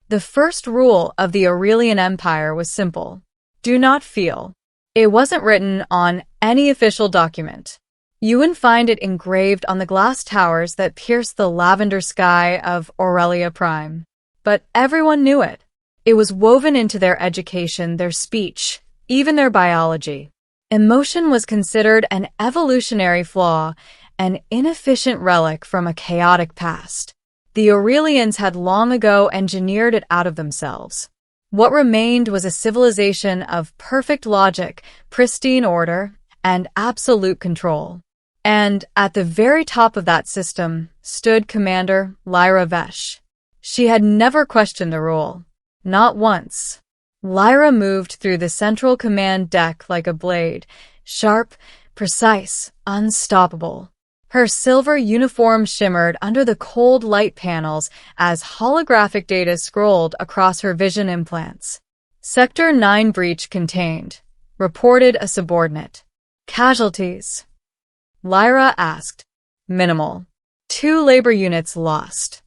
The first rule of the Aurelian Empire was simple. Do not feel. It wasn't written on any official document. You wouldn't find it engraved on the glass towers that pierce the lavender sky of Aurelia Prime. But everyone knew it. It was woven into their education, their speech, even their biology. Emotion was considered an evolutionary flaw, an inefficient relic from a chaotic past. The Aurelians had long ago engineered it out of themselves. What remained was a civilization of perfect logic, pristine order, and absolute control. And at the very top of that system stood Commander Lyra Vesh. She had never questioned a rule. Not once. Lyra moved through the central command deck like a blade, sharp, precise, unstoppable. Her silver uniform shimmered under the cold light panels as holographic data scrolled across her vision implants. Sector 9 breach contained, reported a subordinate. Casualties? Lyra asked. Minimal. 2 labor units lost.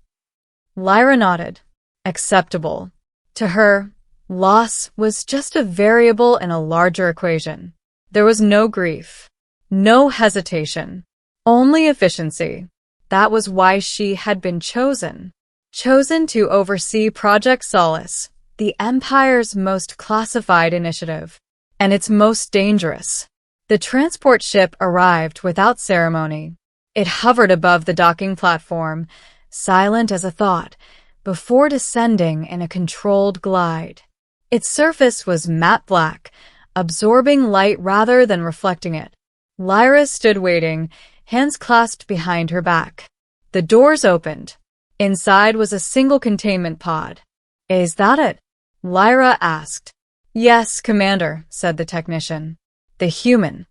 Lyra nodded. Acceptable. To her, loss was just a variable in a larger equation. There was no grief, no hesitation, only efficiency. That was why she had been chosen. Chosen to oversee Project Solace, the Empire's most classified initiative, and its most dangerous. The transport ship arrived without ceremony. It hovered above the docking platform, silent as a thought, before descending in a controlled glide. Its surface was matte black, absorbing light rather than reflecting it. Lyra stood waiting, hands clasped behind her back. The doors opened. Inside was a single containment pod. Is that it? Lyra asked. Yes, Commander, said the technician. The human.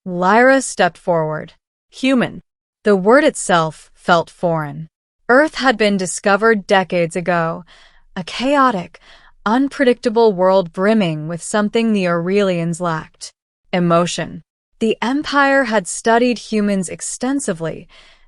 Lyra stepped forward. Human. The word itself felt foreign. Earth had been discovered decades ago, a chaotic, unpredictable world brimming with something the Aurelians lacked. Emotion. The Empire had studied humans extensively,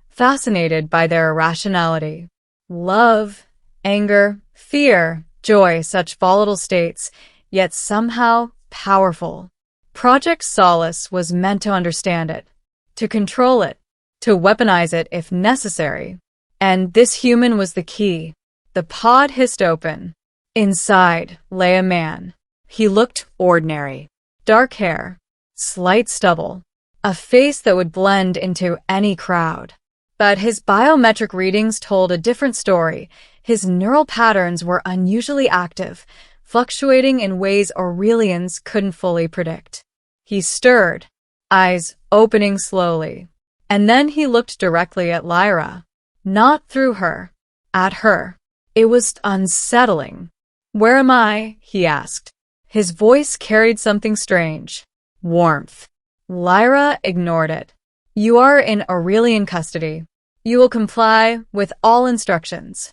fascinated by their irrationality. Love, anger, fear, joy, such volatile states, yet somehow powerful. Project Solace was meant to understand it, to control it, to weaponize it if necessary. And this human was the key. The pod hissed open. Inside lay a man. He looked ordinary. Dark hair, slight stubble, a face that would blend into any crowd. But his biometric readings told a different story. His neural patterns were unusually active, fluctuating in ways Aurelians couldn't fully predict. He stirred, eyes opening slowly. And then he looked directly at Lyra. Not through her. At her. It was unsettling. Where am I? He asked. His voice carried something strange. Warmth. Lyra ignored it. You are in Aurelian custody. You will comply with all instructions.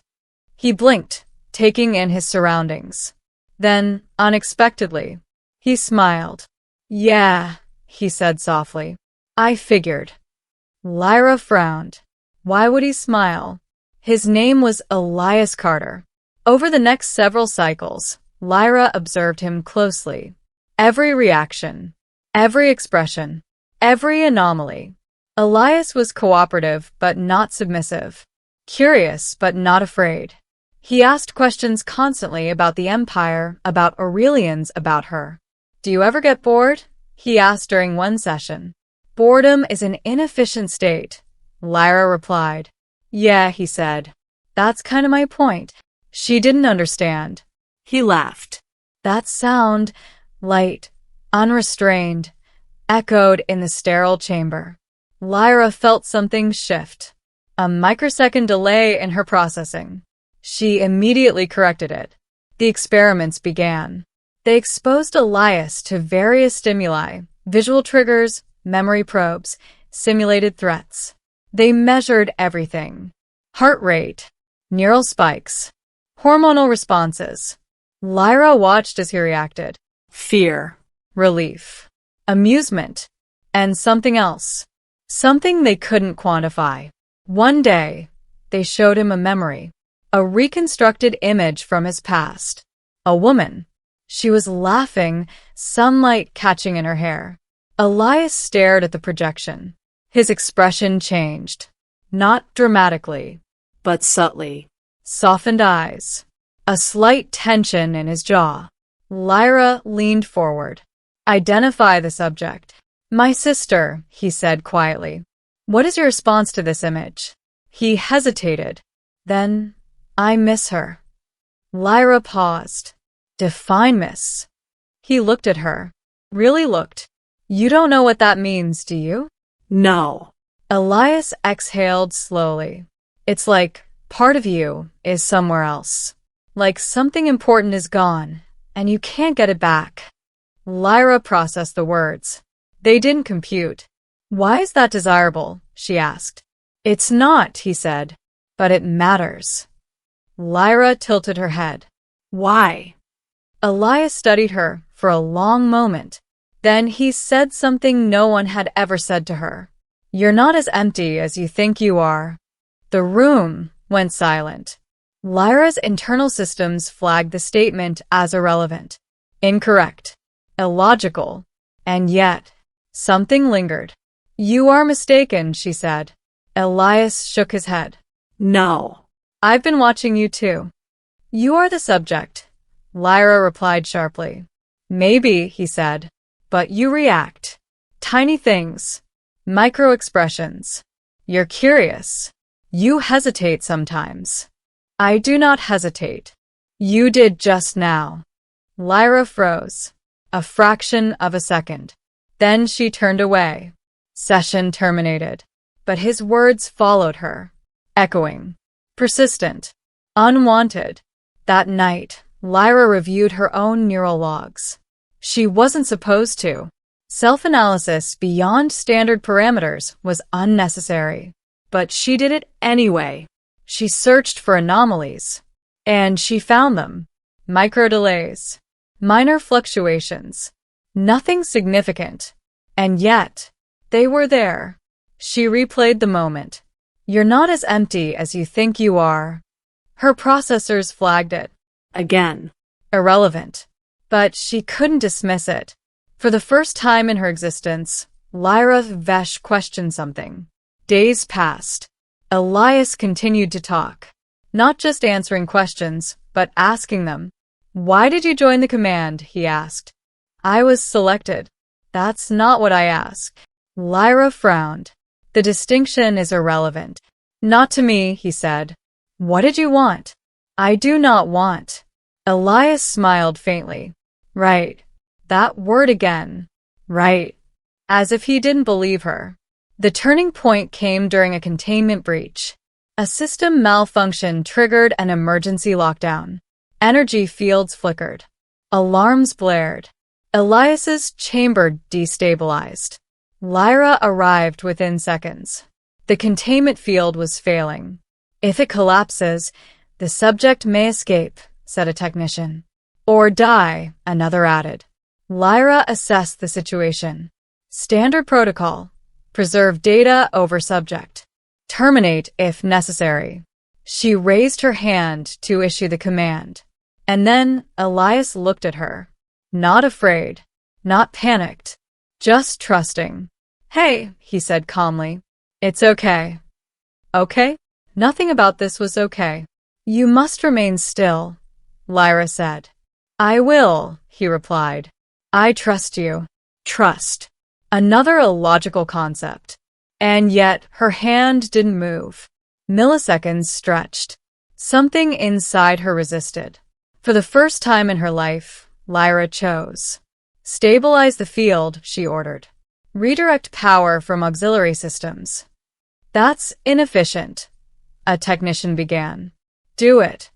He blinked, taking in his surroundings. Then, unexpectedly, he smiled. Yeah, he said softly. I figured. Lyra frowned. Why would he smile? His name was Elias Carter. Over the next several cycles, Lyra observed him closely. Every reaction, every expression, every anomaly. Elias was cooperative but not submissive, curious but not afraid. He asked questions constantly about the Empire, about Aurelians, about her. Do you ever get bored? He asked during one session. Boredom is an inefficient state, Lyra replied. Yeah, he said. That's kind of my point. She didn't understand. He laughed. That sound, light, unrestrained, echoed in the sterile chamber. Lyra felt something shift. A microsecond delay in her processing. She immediately corrected it. The experiments began. They exposed Elias to various stimuli, visual triggers, memory probes, simulated threats. They measured everything. Heart rate, neural spikes, hormonal responses. Lyra watched as he reacted. Fear, relief, amusement, and something else. Something they couldn't quantify. One day, they showed him a memory. a reconstructed image from his past. A woman. She was laughing, sunlight catching in her hair. Elias stared at the projection. His expression changed. Not dramatically, but subtly. Softened eyes. A slight tension in his jaw. Lyra leaned forward. Identify the subject. My sister, he said quietly. What is your response to this image? He hesitated. Then, I miss her. Lyra paused. Define miss. He looked at her. Really looked. You don't know what that means, do you? No. Elias exhaled slowly. It's like part of you is somewhere else. Like something important is gone, and you can't get it back. Lyra processed the words. They didn't compute. Why is that desirable? She asked. It's not, he said, but it matters. Lyra tilted her head. Why? Elias studied her for a long moment. Then he said something no one had ever said to her. You're not as empty as you think you are. The room went silent. Lyra's internal systems flagged the statement as irrelevant, incorrect, illogical, and yet something lingered. You are mistaken, she said. Elias shook his head. No. I've been watching you too. You are the subject, Lyra replied sharply. Maybe, he said, but you react. Tiny things. Micro-expressions. You're curious. You hesitate sometimes. I do not hesitate. You did just now. Lyra froze. A fraction of a second. Then she turned away. Session terminated. But his words followed her. Echoing. Persistent. Unwanted. That night, Lyra reviewed her own neural logs. She wasn't supposed to. Self-analysis beyond standard parameters was unnecessary. But she did it anyway. She searched for anomalies. And she found them. Micro-delays. Minor fluctuations. Nothing significant. And yet, they were there. She replayed the moment. You're not as empty as you think you are. Her processors flagged it. Again. Irrelevant. But she couldn't dismiss it. For the first time in her existence, Lyra Vesh questioned something. Days passed. Elias continued to talk. Not just answering questions, but asking them. Why did you join the command? He asked. I was selected. That's not what I asked. Lyra frowned. The distinction is irrelevant. Not to me, he said. What did you want? I do not want. Elias smiled faintly. Right. That word again. Right. As if he didn't believe her. The turning point came during a containment breach. A system malfunction triggered an emergency lockdown. Energy fields flickered. Alarms blared. Elias's chamber destabilized. Lyra arrived within seconds. The containment field was failing. If it collapses, the subject may escape, said a technician. Or die, another added. Lyra assessed the situation. Standard protocol. Preserve data over subject. Terminate if necessary. She raised her hand to issue the command. And then Elias looked at her. Not afraid. Not panicked. Just trusting. Hey, he said calmly. It's okay. Okay? Nothing about this was okay. You must remain still, Lyra said. I will, he replied. I trust you. Trust. Another illogical concept. And yet her hand didn't move. Milliseconds stretched. Something inside her resisted. For the first time in her life, Lyra chose. Stabilize the field, she ordered. Redirect power from auxiliary systems. That's inefficient, a technician began. Do it.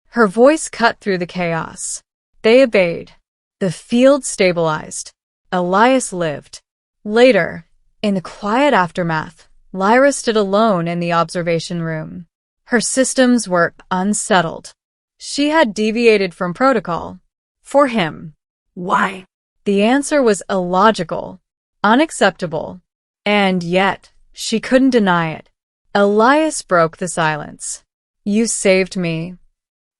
Her voice cut through the chaos. They obeyed. The field stabilized. Elias lived. Later, in the quiet aftermath, Lyra stood alone in the observation room. Her systems were unsettled. She had deviated from protocol. For him. Why? The answer was illogical, unacceptable, and yet she couldn't deny it. Elias broke the silence. You saved me.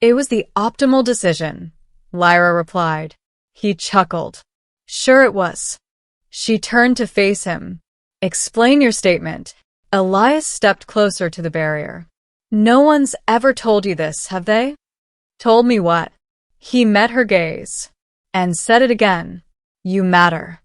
It was the optimal decision, Lyra replied. He chuckled. Sure it was. She turned to face him. Explain your statement. Elias stepped closer to the barrier. No one's ever told you this, have they? Told me what? He met her gaze and said it again. You matter.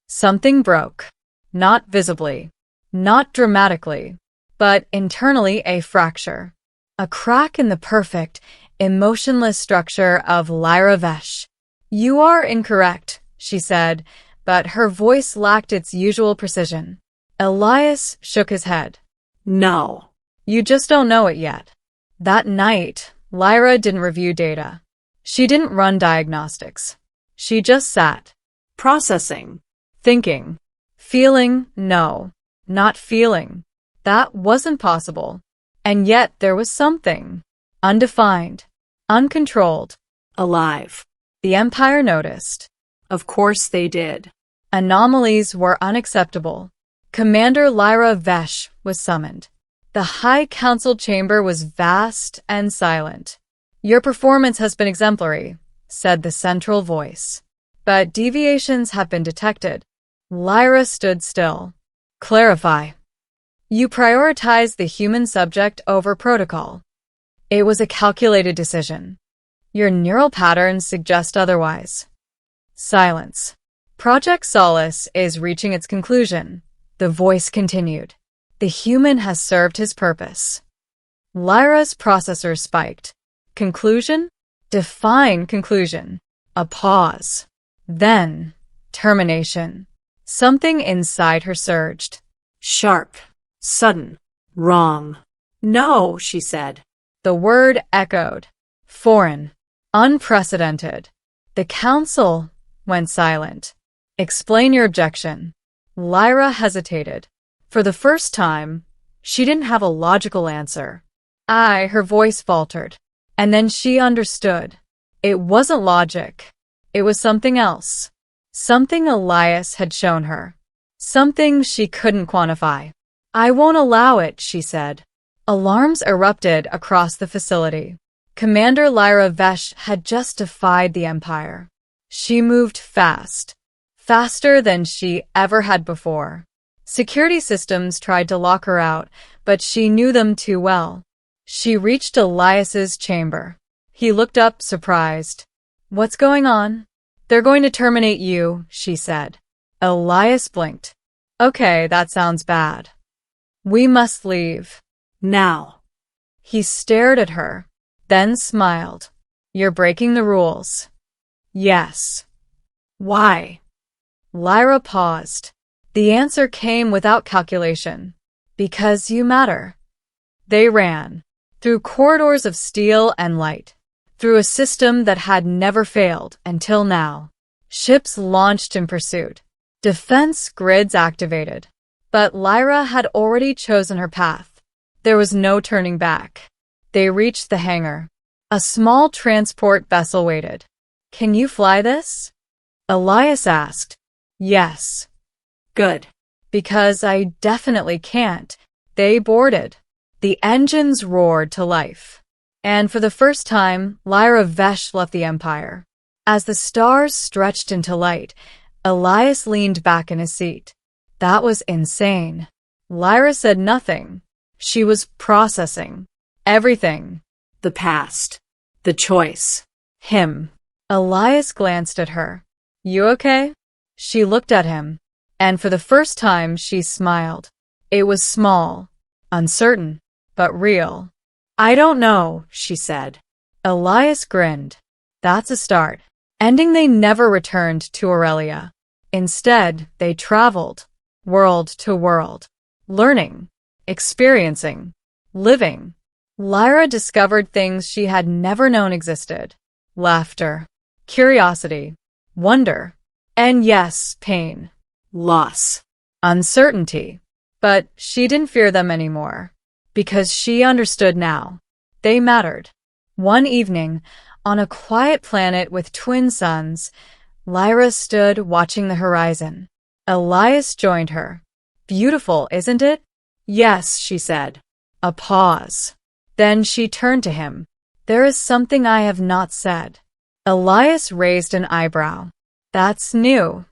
Something broke. Not visibly, not dramatically, but internally a fracture. A crack in the perfect, emotionless structure of Lyra Vesh. You are incorrect, she said, but her voice lacked its usual precision. Elias shook his head. No. You just don't know it yet. That night, Lyra didn't review data. She didn't run diagnostics. She just sat. Processing. Thinking. Feeling, no. Not feeling. That wasn't possible. And yet there was something. Undefined. Uncontrolled. Alive. The Empire noticed. Of course they did. Anomalies were unacceptable. Commander Lyra Vesh was summoned. The High Council chamber was vast and silent. Your performance has been exemplary, said the central voice. But deviations have been detected. Lyra stood still. Clarify. You prioritized the human subject over protocol. It was a calculated decision. Your neural patterns suggest otherwise. Silence. Project Solace is reaching its conclusion. The voice continued. The human has served his purpose. Lyra's processor spiked. Conclusion? Define conclusion. A pause. Then, termination. Something inside her surged. Sharp. Sudden. Wrong. No, she said. The word echoed. Foreign. Unprecedented. The council went silent. Explain your objection. Lyra hesitated. For the first time, she didn't have a logical answer. Her voice faltered. And then she understood. It wasn't logic. It was something else. Something Elias had shown her. Something she couldn't quantify. I won't allow it, she said. Alarms erupted across the facility. Commander Lyra Vesh had just defied the Empire. She moved fast. Faster than she ever had before. Security systems tried to lock her out, but she knew them too well. She reached Elias's chamber. He looked up, surprised. What's going on? They're going to terminate you, she said. Elias blinked. Okay, that sounds bad. We must leave. Now. He stared at her, then smiled. You're breaking the rules. Yes. Why? Lyra paused. The answer came without calculation. Because you matter. They ran. Through corridors of steel and light. Through a system that had never failed until now. Ships launched in pursuit. Defense grids activated. But Lyra had already chosen her path. There was no turning back. They reached the hangar. A small transport vessel waited. Can you fly this? Elias asked. Yes. Good. Because I definitely can't. They boarded. The engines roared to life. And for the first time, Lyra Vesh left the Empire. As the stars stretched into light, Elias leaned back in his seat. That was insane. Lyra said nothing. She was processing. Everything. The past. The choice. Him. Elias glanced at her. You okay? She looked at him. And for the first time, she smiled. It was small, uncertain, but real. I don't know, she said. Elias grinned. That's a start. Ending, they never returned to Aurelia. Instead, they traveled, world to world, learning, experiencing, living. Lyra discovered things she had never known existed. Laughter, curiosity, wonder, and yes, pain. Loss, uncertainty. But she didn't fear them anymore, because she understood now. They mattered. One evening, on a quiet planet with twin suns, Lyra stood watching the horizon. Elias joined her. Beautiful, isn't it? Yes, she said. A pause. Then she turned to him. There is something I have not said. Elias raised an eyebrow. That's new.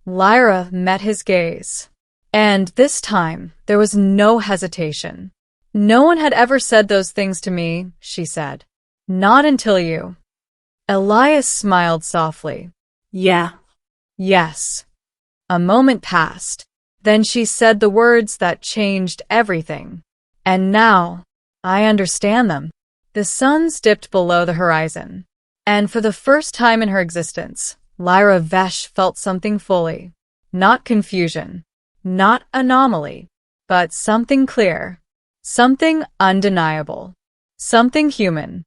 Lyra met his gaze. And this time, there was no hesitation. No one had ever said those things to me, she said. Not until you. Elias smiled softly. Yeah. Yes. A moment passed. Then she said the words that changed everything. And now, I understand them. The sun dipped below the horizon. And for the first time in her existence, Lyra Vesh felt something fully. Not confusion. Not anomaly. But something clear. Something undeniable. Something human.